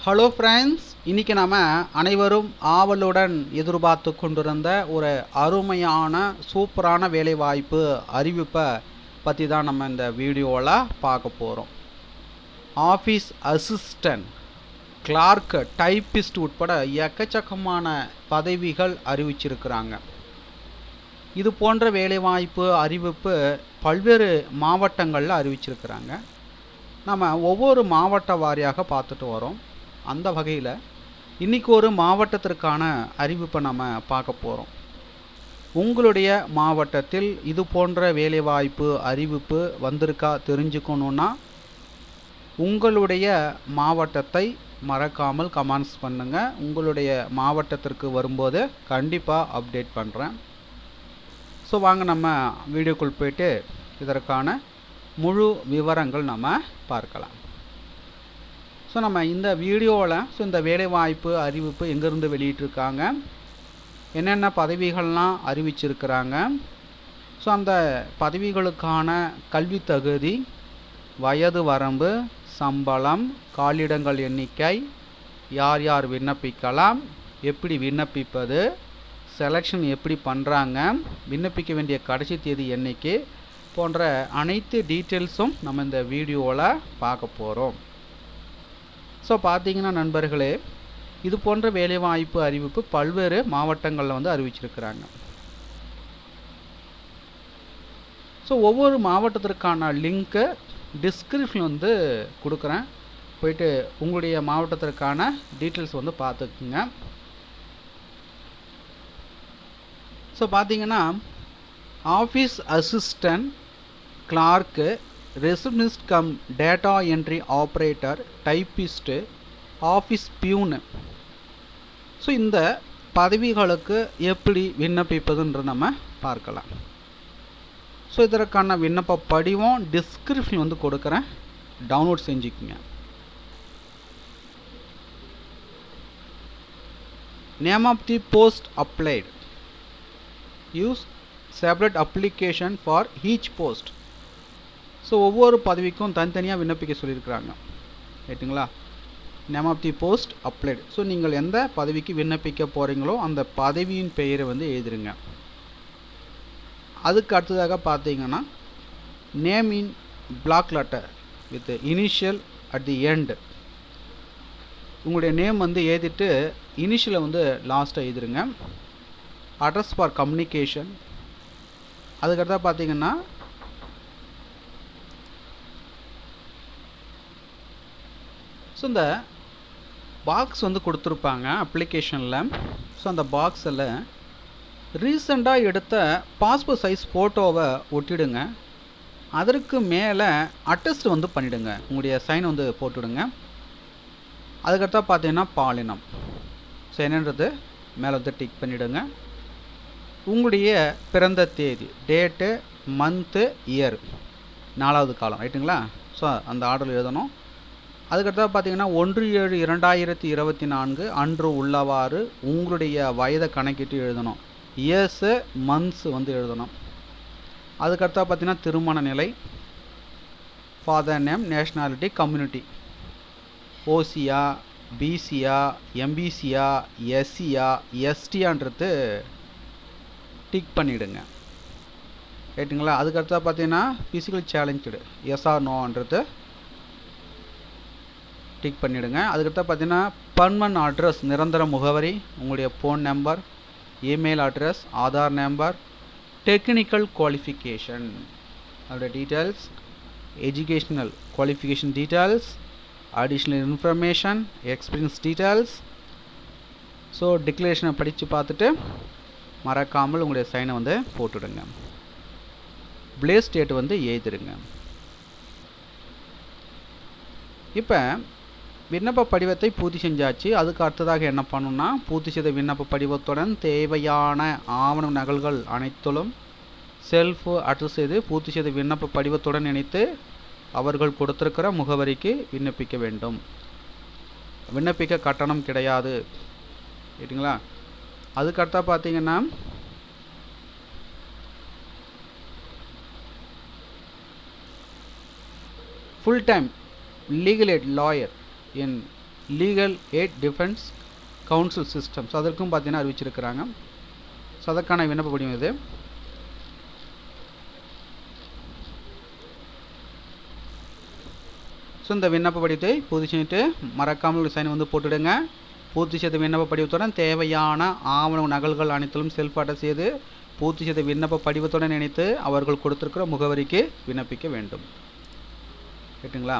Hello friends, இன்றைக்கி நாம் அனைவரும் ஆவலுடன் எதிர்பார்த்து கொண்டிருந்த ஒரு அருமையான சூப்பரான வேலைவாய்ப்பு அறிவிப்பை பற்றி தான் நம்ம இந்த வீடியோவில் பார்க்க போகிறோம். ஆஃபீஸ் அசிஸ்டன்ட், கிளார்க்கு, டைப்பிஸ்ட் உட்பட எக்கச்சக்கமான பதவிகள் அறிவிச்சிருக்கிறாங்க. இது போன்ற வேலைவாய்ப்பு அறிவிப்பு பல்வேறு மாவட்டங்களில் அறிவிச்சிருக்கிறாங்க. நம்ம ஒவ்வொரு மாவட்ட வாரியாக பார்த்துட்டு வரோம். அந்த வகையில் இன்றைக்கி ஒரு மாவட்டத்திற்கான அறிவிப்பை நம்ம பார்க்க போகிறோம். உங்களுடைய மாவட்டத்தில் இது போன்ற வேலைவாய்ப்பு அறிவிப்பு வந்திருக்கா தெரிஞ்சுக்கணுன்னா உங்களுடைய மாவட்டத்தை மறக்காமல் கமெண்ட்ஸ் பண்ணுங்கள். உங்களுடைய மாவட்டத்திற்கு வரும்போது கண்டிப்பாக அப்டேட் பண்ணுறேன். ஸோ வாங்க நம்ம வீடியோக்குள் போய்ட்டு இதற்கான முழு விவரங்கள் நம்ம பார்க்கலாம். ஸோ நம்ம இந்த வீடியோவில் இந்த வேலைவாய்ப்பு அறிவிப்பு எங்கேருந்து வெளியிட்டிருக்காங்க, என்னென்ன பதவிகள்லாம் அறிவிச்சிருக்கிறாங்க, ஸோ அந்த பதவிகளுக்கான கல்வி தகுதி, வயது வரம்பு, சம்பளம், காலிடங்கள் எண்ணிக்கை, யார் யார் விண்ணப்பிக்கலாம், எப்படி விண்ணப்பிப்பது, செலெக்ஷன் எப்படி பண்ணுறாங்க, விண்ணப்பிக்க வேண்டிய கடைசி தேதி என்னைக்கு போன்ற அனைத்து டீட்டெயில்ஸும் நம்ம இந்த வீடியோவில் பார்க்க போகிறோம். ஸோ பார்த்தீங்கன்னா நண்பர்களே, இது போன்ற வேலைவாய்ப்பு அறிவிப்பு பல்வேறு மாவட்டங்களில் அறிவிச்சிருக்கிறாங்க. ஸோ ஒவ்வொரு மாவட்டத்திற்கான லிங்க்கு டிஸ்கிரிப்ஷன் கொடுக்குறேன். போயிட்டு உங்களுடைய மாவட்டத்திற்கான டீட்டெயில்ஸ் பார்த்துக்குங்க. ஸோ பார்த்தீங்கன்னா office assistant, clerk, receptionist cum data entry operator, typist, office peon. So இந்த பதவிகளுக்கு எப்படி விண்ணப்பிப்பதுன்ற நம்ம பார்க்கலாம். ஸோ இதற்கான விண்ணப்ப படிவம் டிஸ்கிரிப்ஷன் கொடுக்குறேன், டவுன்லோட் செஞ்சுக்குங்க. Name of the post applied, use separate application for each post. So ஒவ்வொரு பதவிக்கும் தனித்தனியாக விண்ணப்பிக்க சொல்லியிருக்கிறாங்க, ரைட்டுங்களா. Name of the post applied. So நீங்கள் எந்த பதவிக்கு விண்ணப்பிக்க போகிறீங்களோ அந்த பதவியின் பெயரை எழுதிருங்க. அதுக்கு அடுத்ததாக பார்த்தீங்கன்னா name in block letter with initial at the end. உங்களுடைய நேம் எழுதிட்டு இனிஷியலை லாஸ்ட்டாக எழுதிருங்க. Address for communication. அதுக்கடுத்தா பார்த்தீங்கன்னா ஸோ இந்த பாக்ஸ் கொடுத்துருப்பாங்க அப்ளிகேஷனில். ஸோ அந்த பாக்ஸில் ரீசெண்டாக எடுத்த பாஸ்போர்ட் சைஸ் ஃபோட்டோவை ஒட்டிடுங்க. அதற்கு மேலே அட்டஸ்ட் பண்ணிவிடுங்க, உங்களுடைய சைன் போட்டுவிடுங்க. அதுக்கடுத்தா பார்த்தீங்கன்னா பாலினம். ஸோ என்னன்றது மேலே டிக் பண்ணிவிடுங்க. உங்களுடைய பிறந்த தேதி, டேட்டு, மந்த்து, இயர், 4வது காலம், ரைட்டுங்களா. ஸோ அந்த ஆர்டரில் எழுதணும். அதுக்கடுத்தா பார்த்தீங்கன்னா 1/7/2024 அன்று உள்ளவாறு உங்களுடைய வயதை கணக்கிட்டு எழுதணும். இயர்ஸு, மந்த்ஸு எழுதணும். அதுக்கடுத்தா பார்த்தீங்கன்னா திருமண நிலை, ஃபாதர் நேம், நேஷ்னாலிட்டி, கம்யூனிட்டி, ஓசியா, பிசியா, எம்பிசியா, எஸ்சியா, எஸ்டியான்றது டிக் பண்ணிவிடுங்க, ரைட்டுங்களா. அதுக்கடுத்தா பார்த்தீங்கன்னா ஃபிசிக்கல் சேலஞ்சு, எஸ் ஆர் நோன்றது டிக் பண்ணிவிடுங்க. அதுக்கடுத்து பார்த்தீங்கன்னா பர்மனன்ட் அட்ரஸ், நிரந்தர முகவரி, உங்களுடைய phone number, email address, Aadhaar number, technical qualification அதோட details, educational qualification details, additional information, experience details. So டிக்ளரேஷனை படித்து பார்த்துட்டு மறக்காமல் உங்களுடைய சைனை போட்டுடுங்க. பிளேஸ் டேட் எழுதிடுங்க. இப்போ விண்ணப்ப படிவத்தை பூர்த்தி செஞ்சாச்சு. அதுக்கு அடுத்ததாக என்ன பண்ணணும்னா, பூர்த்தி செய்த விண்ணப்ப படிவத்துடன் தேவையான ஆவண நகல்கள் அனைத்திலும் செல்ஃப் அட்ரஸ் செய்து பூர்த்தி செய்த விண்ணப்ப படிவத்துடன் இணைத்து அவர்கள் கொடுத்திருக்கிற முகவரிக்கு விண்ணப்பிக்க வேண்டும். விண்ணப்பிக்க கட்டணம் கிடையாது, சரிங்களா. அதுக்கு அடுத்தா பார்த்தீங்கன்னா full time legal aid lawyer in legal aid defence council system. So அதற்கும் பார்த்தீங்கன்னா அறிவிச்சிருக்கிறாங்க. ஸோ அதற்கான விண்ணப்ப படிவம் இது. ஸோ இந்த விண்ணப்ப படிவத்தை பூர்த்தி செஞ்சுட்டு மறக்காமல் சைன் வந்து போட்டுடுங்க. பூர்த்தி செய்த விண்ணப்ப படிவத்துடன் தேவையான ஆவண நகல்கள் அனைத்திலும் செல்ஃப் அட்டஸ்ட் செய்து பூர்த்தி செய்த விண்ணப்ப படிவத்துடன் இணைத்து அவர்கள் கொடுத்துருக்கிற முகவரிக்கு விண்ணப்பிக்க வேண்டும். ரைட்டுங்களா?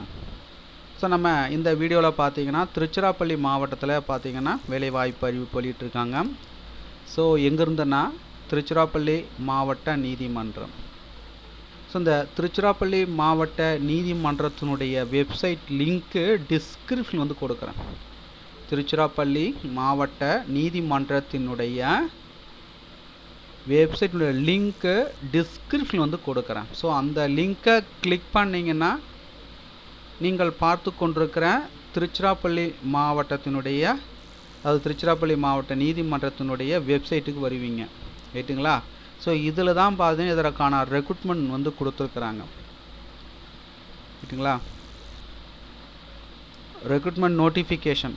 ஸோ நம்ம இந்த வீடியோவில் பார்த்தீங்கன்னா திருச்சிராப்பள்ளி மாவட்டத்தில் பார்த்தீங்கன்னா வேலைவாய்ப்பு அறிவிப்பு வெளியிட்டிருக்காங்க. ஸோ எங்கேருந்துன்னா திருச்சிராப்பள்ளி மாவட்ட நீதிமன்றம். ஸோ இந்த திருச்சிராப்பள்ளி மாவட்ட நீதிமன்றத்தினுடைய வெப்சைட் லிங்க்கு டிஸ்கிரிப்ஷன் வந்து கொடுக்குறேன். திருச்சிராப்பள்ளி மாவட்ட நீதிமன்றத்தினுடைய வெப்சைட்டினுடைய லிங்க்கு டிஸ்கிரிப்ஷன் வந்து கொடுக்குறேன். ஸோ அந்த லிங்க்கை கிளிக் பண்ணிங்கன்னா நீங்கள் பார்த்து கொண்டிருக்கிற திருச்சிராப்பள்ளி மாவட்டத்தினுடைய திருச்சிராப்பள்ளி மாவட்ட நீதிமன்றத்தினுடைய வெப்சைட்டுக்கு வருவீங்க. ரைட்டுங்களா? ஸோ இதில் தான் பார்த்தீங்கன்னா இதற்கான ரெக்ரூட்மெண்ட் வந்து கொடுத்துருக்குறாங்க. ரைட்டுங்களா? Recruitment notification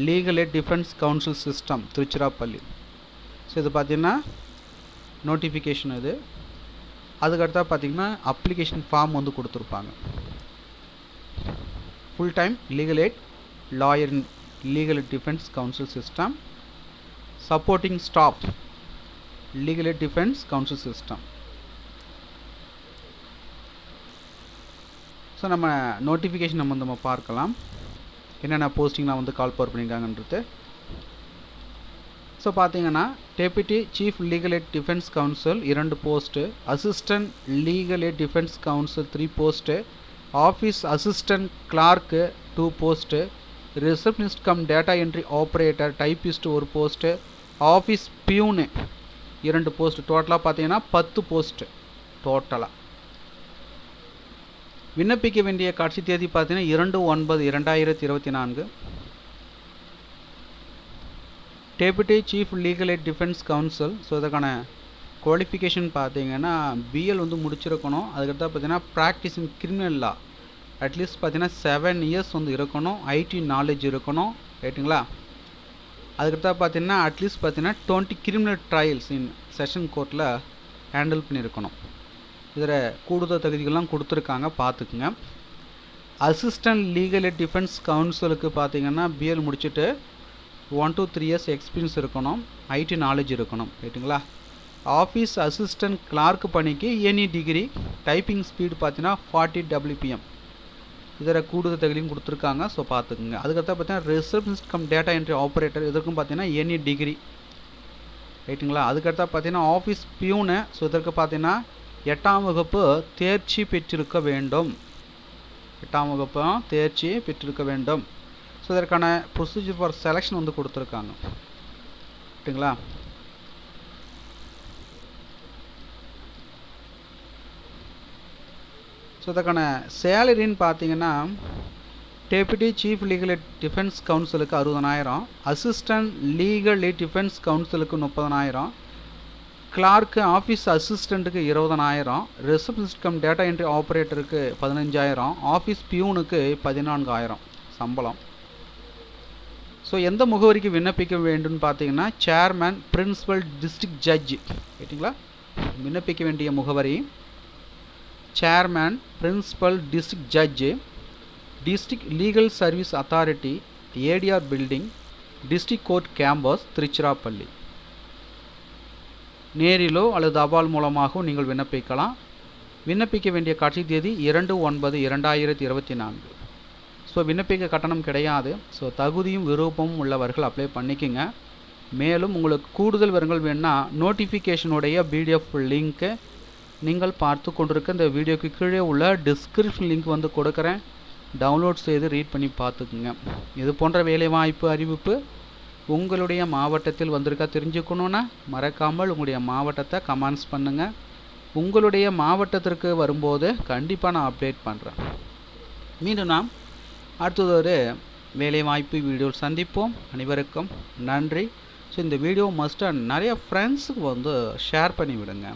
legal aid defence council system Tiruchirappalli. So இது பார்த்தீங்கன்னா நோட்டிஃபிகேஷன் இது. அதுக்கடுத்தா பார்த்தீங்கன்னா அப்ளிகேஷன் ஃபார்ம் வந்து கொடுத்துருப்பாங்க. Full time legal eight lawyer இன் legal aid defence council system, supporting staff legal aid defence council system. So நம்ம நோட்டிஃபிகேஷன் நம்ம பார்க்கலாம் என்னென்ன போஸ்டிங்லாம் வந்து கால் பவர் பண்ணியிருக்காங்கன்றது. ஸோ பார்த்தீங்கன்னா deputy chief legal aid defence council 2 post, assistant legal aid defence council 3 post, office assistant clerk 2 post, receptionist cum data entry operator typist 1 post, office peon 2 post. டோட்டலாக பார்த்தீங்கன்னா 10 post டோட்டலாக. விண்ணப்பிக்க வேண்டிய கடைசி தேதி பார்த்தீங்கன்னா 2/9/2024. Deputy chief legal aid defence council. So இதற்கான qualification பார்த்தீங்கன்னா பிஎல் வந்து முடிச்சிருக்கணும். அதுக்கடுத்து பார்த்தீங்கன்னா ப்ராக்டிஸ் இன் கிரிமினல் லா அட்லீஸ்ட் பார்த்தீங்கன்னா 7 இயர்ஸ் வந்து இருக்கணும். ஐடி நாலேஜ் இருக்கணும். ரைட்டுங்களா? அதுக்கடுத்தா பார்த்தீங்கன்னா அட்லீஸ்ட் பார்த்தீங்கன்னா 20 கிரிமினல் ட்ரையல்ஸ் இன் செஷன் கோர்ட்டில் ஹேண்டில் பண்ணியிருக்கணும். இதில் கூடுதல் தகுதிகள்லாம் கொடுத்துருக்காங்க, பார்த்துக்குங்க. அசிஸ்டன்ட் லீகல் எய்ட் டிஃபென்ஸ் கவுன்சிலுக்கு பார்த்தீங்கன்னா பிஎல் முடிச்சுட்டு 1 to 3 இயர்ஸ் எக்ஸ்பீரியன்ஸ் இருக்கணும். ஐடி நாலேஜ் இருக்கணும். ரைட்டுங்களா? ஆஃபீஸ் அசிஸ்டன்ட் கிளார்க் பணிக்கு எனி டிகிரி, டைப்பிங் ஸ்பீடு பார்த்தீங்கன்னா 40 WPM. இதில் கூடுதல் தகுதியும் கொடுத்துருக்காங்க. ஸோ பார்த்துக்குங்க. அதுக்கடுத்து பார்த்தீங்கன்னா receptionist cum data entry operator இதற்கும் பார்த்தீங்கன்னா எனி டிகிரி. ரைட்டுங்களா? அதுக்கடுத்தா பார்த்தீங்கன்னா ஆஃபீஸ் பியூனு. ஸோ இதற்கு பார்த்தீங்கன்னா 8ஆம் வகுப்பு தேர்ச்சி பெற்றிருக்க வேண்டும். 8ஆம் வகுப்பு தேர்ச்சி பெற்றிருக்க வேண்டும். ஸோ இதற்கான ப்ரொசீஜர் ஃபார் செலெக்ஷன் வந்து கொடுத்துருக்காங்க. ரைட்டுங்களா? ஸோ இதற்கான சேலரின்னு பார்த்தீங்கன்னா deputy chief legal aid defence கவுன்சிலுக்கு 60,000, அசிஸ்டன்ட் லீகல் எய்ட் டிஃபென்ஸ் கவுன்சிலுக்கு 30,000, கிளார்க்கு ஆஃபீஸ் அசிஸ்டண்ட்டுக்கு 20,000, ரிசப்ஷனிஸ்ட் கம் டேட்டா என்ட்ரி ஆப்ரேட்டருக்கு 15,000, ஆஃபீஸ் பியூனுக்கு 14,000 சம்பளம். ஸோ எந்த முகவரிக்கு விண்ணப்பிக்க வேண்டும்னு பார்த்தீங்கன்னா சேர்மேன் பிரின்சிபல் டிஸ்ட்ரிக்ட் ஜட்ஜி. ரைட்டுங்களா? விண்ணப்பிக்க வேண்டிய முகவரி chairman principal district judge, district legal service authority, ADR building, district court campus, Tiruchirappalli. நேரிலோ அல்லது தபால் மூலமாகவும் நீங்கள் விண்ணப்பிக்கலாம். விண்ணப்பிக்க வேண்டிய கடைசி தேதி 2/9/2024. ஸோ விண்ணப்பிக்க கட்டணம் கிடையாது. ஸோ தகுதியும் விருப்பமும் உள்ளவர்கள் அப்ளை பண்ணிக்கோங்க. மேலும் உங்களுக்கு கூடுதல் விவரங்கள் வேணுன்னா நோட்டிஃபிகேஷனுடைய பிடிஎஃப் லிங்க்கு நீங்கள் பார்த்து கொண்டிருக்க இந்த வீடியோக்கு கீழே உள்ள டிஸ்கிரிப்ஷன் லிங்க் வந்து கொடுக்குறேன். டவுன்லோட் செய்து ரீட் பண்ணி பார்த்துக்குங்க. இது போன்ற வேலைவாய்ப்பு அறிவிப்பு உங்களுடைய மாவட்டத்தில் வந்திருக்கா தெரிஞ்சுக்கணுன்னா மறக்காமல் உங்களுடைய மாவட்டத்தை கமெண்ட்ஸ் பண்ணுங்கள். உங்களுடைய மாவட்டத்திற்கு வரும்போது கண்டிப்பாக நான் அப்டேட் பண்ணுறேன். மீண்டும் நாம் அடுத்தது ஒரு வேலைவாய்ப்பு வீடியோ சந்திப்போம். அனைவருக்கும் நன்றி. ஸோ இந்த வீடியோ மஸ்ட்டாக நிறைய ஃப்ரெண்ட்ஸுக்கு வந்து ஷேர் பண்ணி விடுங்க.